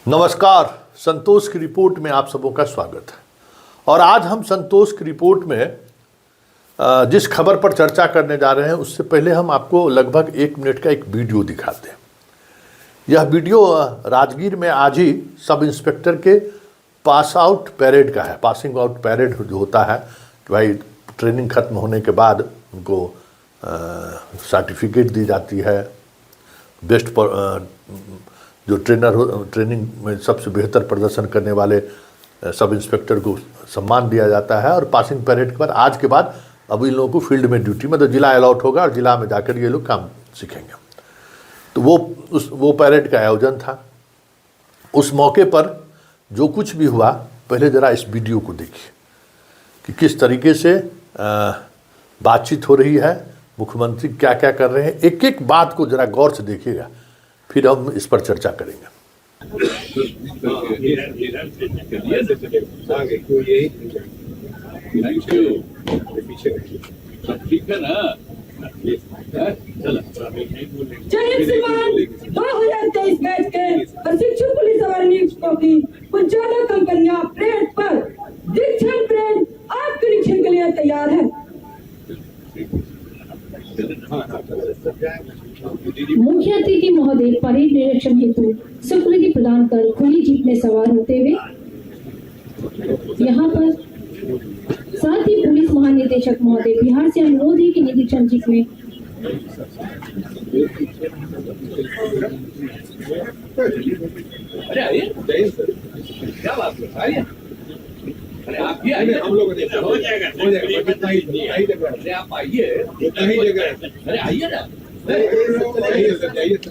नमस्कार, संतोष की रिपोर्ट में आप सबों का स्वागत है। और आज हम संतोष की रिपोर्ट में जिस खबर पर चर्चा करने जा रहे हैं उससे पहले हम आपको लगभग 1 मिनट का एक वीडियो दिखाते हैं। यह वीडियो राजगीर में आज ही सब इंस्पेक्टर के पास आउट पैरेड का है। पासिंग आउट पैरेड जो होता है कि भाई ट्रेनिंग खत्म होने के बाद उनको सर्टिफिकेट दी जाती है। बेस्ट जो ट्रेनिंग में सबसे बेहतर प्रदर्शन करने वाले सब इंस्पेक्टर को सम्मान दिया जाता है। और पासिंग पैरेड के बाद आज के बाद अब इन लोगों को फील्ड में ड्यूटी मतलब जिला अलॉट होगा और जिला में जाकर ये लोग काम सीखेंगे। तो वो पैरेड का आयोजन था। उस मौके पर जो कुछ भी हुआ, पहले ज़रा इस वीडियो को देखिए कि किस तरीके से बातचीत हो रही है, मुख्यमंत्री क्या क्या कर रहे हैं। एक एक बात को ज़रा गौर से देखिएगा, फिर हम इस पर चर्चा करेंगे। ठीक है ना? 2023 बैच के प्रशिक्षु पुलिस सवार निरीक्षकों की कुछ ज्यादा कंपनियां परेड पर दीक्षण परेड आपके निरीक्षण के लिए तैयार है। मुख्य अतिथि महोदय परेड निरीक्षण हेतु स्वीकृति प्रदान कर खुली जीप में सवार होते हुए यहाँ पर साथ ही पुलिस महानिदेशक महोदय बिहार से अनुरोध है कि निरीक्षण जीप में अरे आइए, क्या बात है? आइए, अरे आप भी आइए, हम लोग हो जाएगा। अरे आप आइए, अरे आइए ना,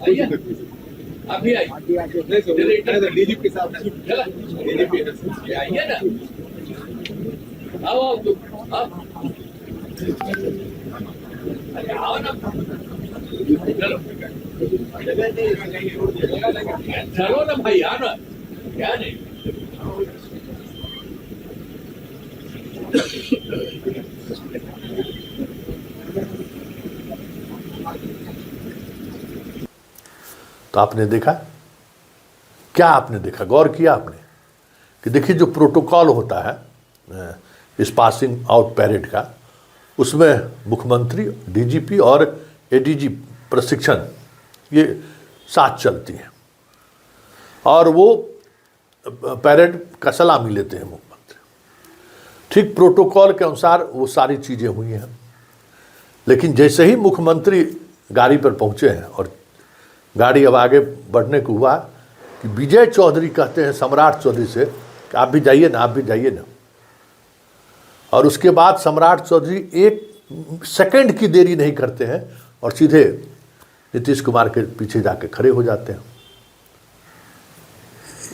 आइए, आप भी आइए, डीजीपी के साथ डीजीपी आइए ना, आओ अरे आओ ना, चलो ना भाई, आओ ना, क्या नहीं। तो आपने देखा, क्या आपने देखा, गौर किया आपने कि देखिए जो प्रोटोकॉल होता है इस पासिंग आउट पैरेड का, उसमें मुख्यमंत्री, डीजीपी और एडीजी प्रशिक्षण ये साथ चलती हैं और वो पैरेड का सलामी लेते हैं मुख्यमंत्री। ठीक प्रोटोकॉल के अनुसार वो सारी चीज़ें हुई हैं। लेकिन जैसे ही मुख्यमंत्री गाड़ी पर पहुँचे हैं और गाड़ी अब आगे बढ़ने को हुआ कि विजय चौधरी कहते हैं सम्राट चौधरी से कि आप भी जाइए ना, आप भी जाइए ना। और उसके बाद सम्राट चौधरी 1 सेकंड की देरी नहीं करते हैं और सीधे नीतीश कुमार के पीछे जाके खड़े हो जाते हैं।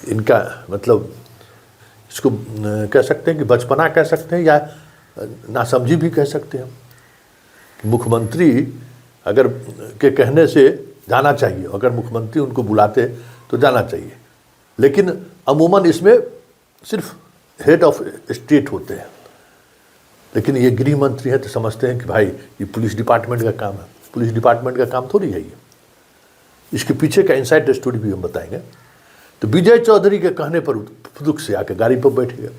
इनका मतलब इसको कह सकते हैं कि बचपना कह सकते हैं या नासमझी भी कह सकते हैं कि मुख्यमंत्री अगर के कहने से जाना चाहिए, अगर मुख्यमंत्री उनको बुलाते तो जाना चाहिए। लेकिन अमूमन इसमें सिर्फ हेड ऑफ स्टेट होते हैं, लेकिन ये गृह मंत्री हैं तो समझते हैं कि भाई ये पुलिस डिपार्टमेंट का काम है। पुलिस डिपार्टमेंट का काम थोड़ी है ये। इसके पीछे का इनसाइड स्टोरी भी हम बताएंगे। तो विजय चौधरी के कहने पर फुदुक से आके गाड़ी पर बैठ गए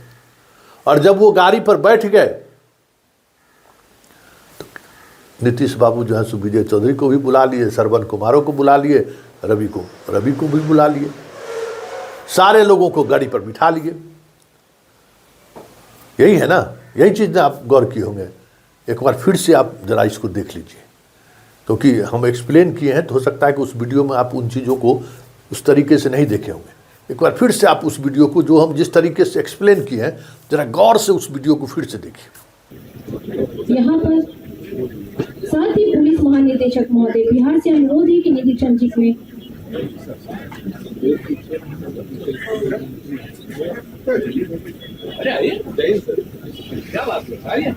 और जब वो गाड़ी पर बैठ गए तो नीतीश बाबू जो है सो विजय चौधरी को भी बुला लिए, श्रवण कुमारों को बुला लिए, रवि को भी बुला लिए, सारे लोगों को गाड़ी पर बिठा लिए। यही है ना, यही चीज़ आप गौर किए होंगे। एक बार फिर से आप जरा इसको देख लीजिए, क्योंकि हम एक्सप्लेन किए हैं तो हो सकता है कि उस वीडियो में आप उन चीज़ों को उस तरीके से नहीं देखे होंगे। एक बार फिर से आप उस वीडियो को जो हम जिस तरीके से एक्सप्लेन किए हैं जरा गौर से उस वीडियो को फिर से देखिए। यहाँ पर साथ ही पुलिस महानिदेशक महोदय बिहार से अनुरोध है कि निरीक्षण जीप में अरे आइए, क्या बात है? आइए,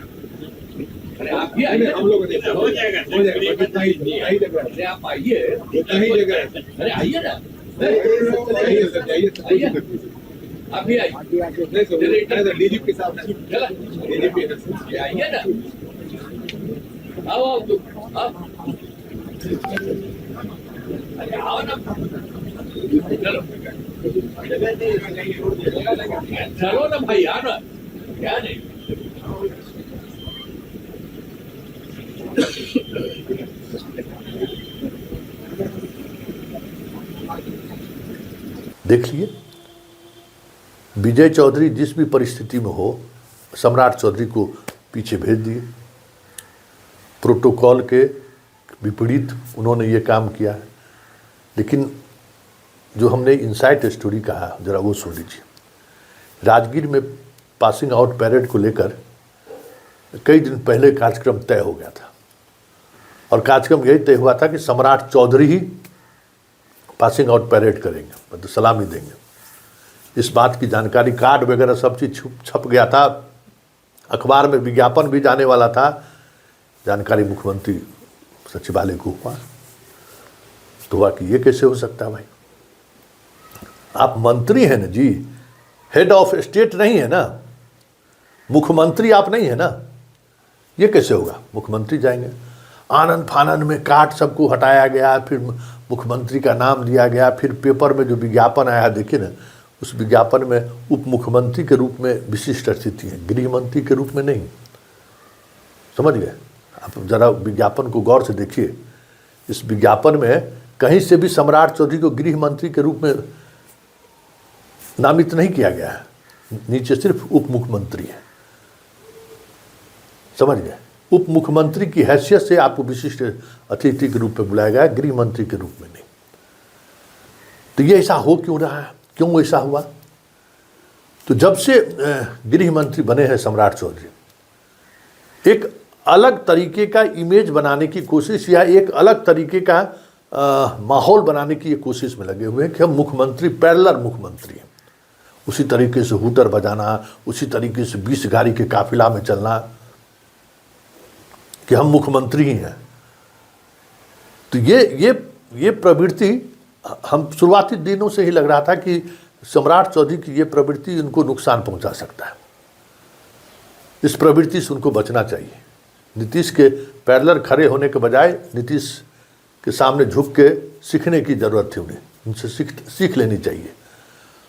अरे आप भी आइए, हम लोग हो जाएगा। अरे आप आइए, अरे आइए ना, आइए, आप भी आइए, डीजीपी के साथ डीजीपी आइए ना, आओ, अरे आओ ना, चलो चलो ना भाई यार, क्या नहीं। देख लिए, विजय चौधरी जिस भी परिस्थिति में हो, सम्राट चौधरी को पीछे भेज दिए। प्रोटोकॉल के विपरीत उन्होंने ये काम किया है। लेकिन जो हमने इनसाइट स्टोरी कहा, जरा वो सुन लीजिए। राजगीर में पासिंग आउट पैरेड को लेकर कई दिन पहले कार्यक्रम तय हो गया था, और कार्यक्रम यही तय हुआ था कि सम्राट चौधरी ही पासिंग आउट पैरेड करेंगे, मतलब सलामी देंगे। इस बात की जानकारी, कार्ड वगैरह सब चीज़ छप गया था, अखबार में विज्ञापन भी जाने वाला था। जानकारी मुख्यमंत्री सचिवालय को हुआ तो हुआ कि ये कैसे हो सकता है भाई, आप मंत्री हैं ना जी, हेड ऑफ स्टेट नहीं है ना, मुख्यमंत्री आप नहीं है ना, ये कैसे होगा। मुख्यमंत्री जाएंगे, आनंद फानंद में कार्ड सबको हटाया गया, फिर मुख्यमंत्री का नाम दिया गया, फिर पेपर में जो विज्ञापन आया, देखिए ना, उस विज्ञापन में उप मुख्यमंत्री के रूप में विशिष्ट स्थिति है, गृह मंत्री के रूप में नहीं। समझ गए आप, जरा विज्ञापन को गौर से देखिए। इस विज्ञापन में कहीं से भी सम्राट चौधरी को गृह मंत्री के रूप में नामित नहीं किया गया है, नीचे सिर्फ उप मुख्यमंत्री है। समझ गए, उप मुख्यमंत्री की हैसियत से आपको विशिष्ट अतिथि के रूप में बुलाया गया, गृह मंत्री के रूप में नहीं। तो ये ऐसा हो क्यों रहा है, क्यों ऐसा हुआ। तो जब से गृह मंत्री बने हैं सम्राट चौधरी, एक अलग तरीके का इमेज बनाने की कोशिश, या एक अलग तरीके का माहौल बनाने की कोशिश में लगे हुए हैं कि हम मुख्यमंत्री, पैरेलल मुख्यमंत्री हैं। उसी तरीके से हूटर बजाना, उसी तरीके से 20 गाड़ी के काफिला में चलना कि हम मुख्यमंत्री ही हैं। तो ये प्रवृत्ति हम शुरुआती दिनों से ही लग रहा था कि सम्राट चौधरी की ये प्रवृत्ति उनको नुकसान पहुंचा सकता है। इस प्रवृत्ति से उनको बचना चाहिए। नीतीश के पैरेलल खड़े होने के बजाय नीतीश के सामने झुक के सीखने की ज़रूरत थी उन्हें, उनसे सीख लेनी चाहिए।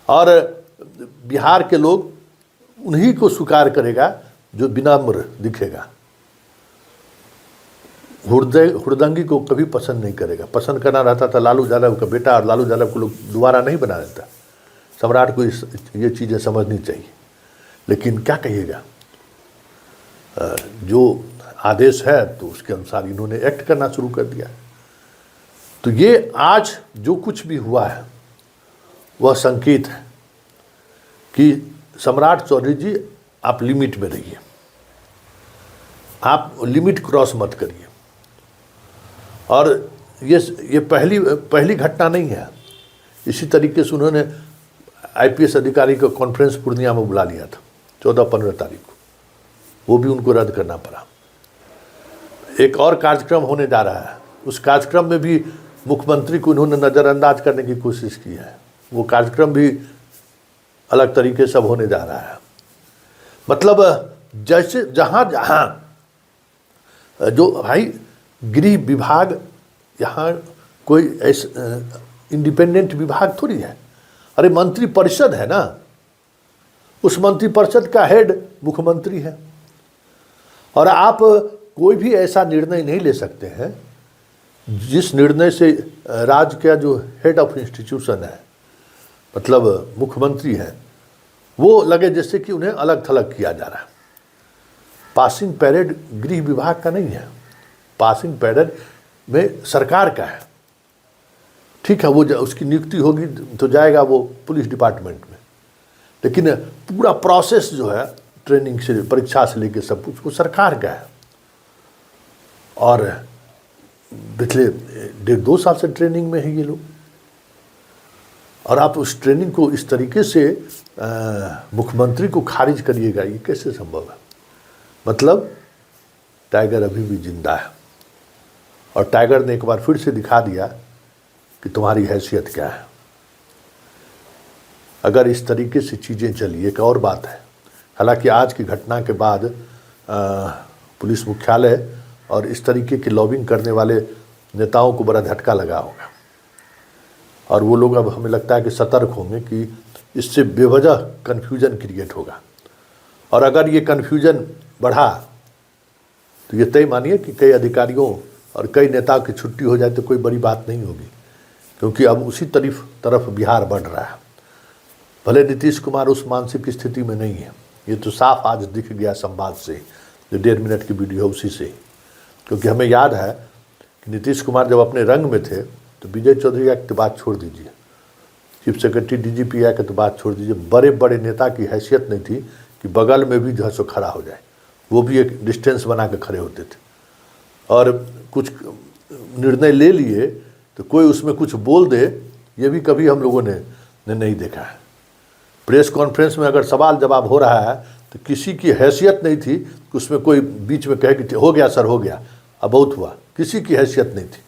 और बिहार के लोग उन्हीं को स्वीकार करेगा जो विनम्र दिखेगा, हुड़दंगी को कभी पसंद नहीं करेगा। पसंद करना रहता था लालू यादव का बेटा, और लालू यादव को लोग दोबारा नहीं बना देता। सम्राट को ये चीज़ें समझनी चाहिए। लेकिन क्या कहिएगा, जो आदेश है तो उसके अनुसार इन्होंने एक्ट करना शुरू कर दिया। तो ये आज जो कुछ भी हुआ है वह संकेत है कि सम्राट चौधरी जी, आप लिमिट में रहिए, आप लिमिट क्रॉस मत करिए। और ये पहली घटना नहीं है। इसी तरीके से उन्होंने आईपीएस अधिकारी को कॉन्फ्रेंस पूर्णिया में बुला लिया था 14-15 तारीख को, वो भी उनको रद्द करना पड़ा। एक और कार्यक्रम होने जा रहा है, उस कार्यक्रम में भी मुख्यमंत्री को उन्होंने नज़रअंदाज करने की कोशिश की है। वो कार्यक्रम भी अलग तरीके से होने जा रहा है। मतलब जैसे जहाँ जो भाई गृह विभाग, यहाँ कोई ऐसा इंडिपेंडेंट विभाग थोड़ी है। अरे मंत्री परिषद है ना, उस मंत्री परिषद का हेड मुख्यमंत्री है। और आप कोई भी ऐसा निर्णय नहीं ले सकते हैं जिस निर्णय से राज्य का जो हेड ऑफ इंस्टीट्यूशन है, मतलब मुख्यमंत्री है, वो लगे जैसे कि उन्हें अलग थलग किया जा रहा है। पासिंग पैरेड गृह विभाग का नहीं है, पासिंग पैरेड में सरकार का है। ठीक है, वो उसकी नियुक्ति होगी तो जाएगा वो पुलिस डिपार्टमेंट में, लेकिन पूरा प्रोसेस जो है ट्रेनिंग से, परीक्षा से लेकर सब कुछ वो सरकार का है। और पिछले 1.5-2 साल से ट्रेनिंग में है ये लोग। और आप उस ट्रेनिंग को इस तरीके से मुख्यमंत्री को खारिज करिएगा, ये कैसे संभव है। मतलब टाइगर अभी भी जिंदा है, और टाइगर ने एक बार फिर से दिखा दिया कि तुम्हारी हैसियत क्या है। अगर इस तरीके से चीज़ें चली, एक और बात है, हालांकि आज की घटना के बाद पुलिस मुख्यालय और इस तरीके की लॉबिंग करने वाले नेताओं को बड़ा झटका लगा होगा। और वो लोग अब हमें लगता है कि सतर्क होंगे कि इससे बेवजह कन्फ्यूजन क्रिएट होगा। और अगर ये कन्फ्यूजन बढ़ा तो ये तय मानिए कि कई अधिकारियों और कई नेताओं की छुट्टी हो जाए तो कोई बड़ी बात नहीं होगी, क्योंकि अब उसी तरफ बिहार बढ़ रहा है। भले नीतीश कुमार उस मानसिक स्थिति में नहीं है, ये तो साफ आज दिख गया संवाद से, जो 1.5 मिनट की वीडियो है उसी से। क्योंकि हमें याद है कि नीतीश कुमार जब अपने रंग में थे तो विजय चौधरी एक्ट की बात छोड़ दीजिए, चीफ सेक्रेटरी DGP एक्ट की बात छोड़ दीजिए, बड़े बड़े नेता की हैसियत नहीं थी कि बगल में भी जो है सो खड़ा हो जाए, वो भी एक डिस्टेंस बना के खड़े होते थे। और कुछ निर्णय ले लिए तो कोई उसमें कुछ बोल दे, ये भी कभी हम लोगों ने नहीं देखा है। प्रेस कॉन्फ्रेंस में अगर सवाल जवाब हो रहा है तो किसी की हैसियत नहीं थी कि उसमें कोई बीच में कहे कि हो गया सर, हो गया, अब बहुत हुआ, किसी की हैसियत नहीं थी।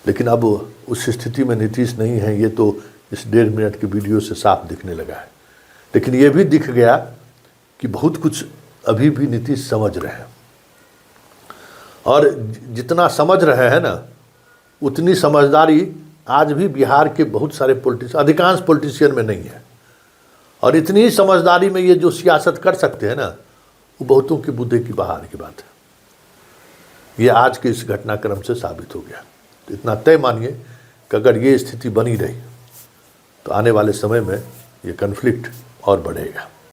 लेकिन अब उस स्थिति में नीतीश नहीं है, ये तो इस 1.5 मिनट की वीडियो से साफ दिखने लगा है। लेकिन ये भी दिख गया कि बहुत कुछ अभी भी नीतीश समझ रहे हैं, और जितना समझ रहे हैं ना, उतनी समझदारी आज भी बिहार के बहुत सारे अधिकांश पॉलिटिशियन में नहीं है। और इतनी ही समझदारी में ये जो सियासत कर सकते हैं ना, वो बहुतों के बुद्धि की बाहर की बात है। ये आज के इस घटनाक्रम से साबित हो गया। तो इतना तय मानिए कि अगर ये स्थिति बनी रही तो आने वाले समय में ये कन्फ्लिक्ट और बढ़ेगा।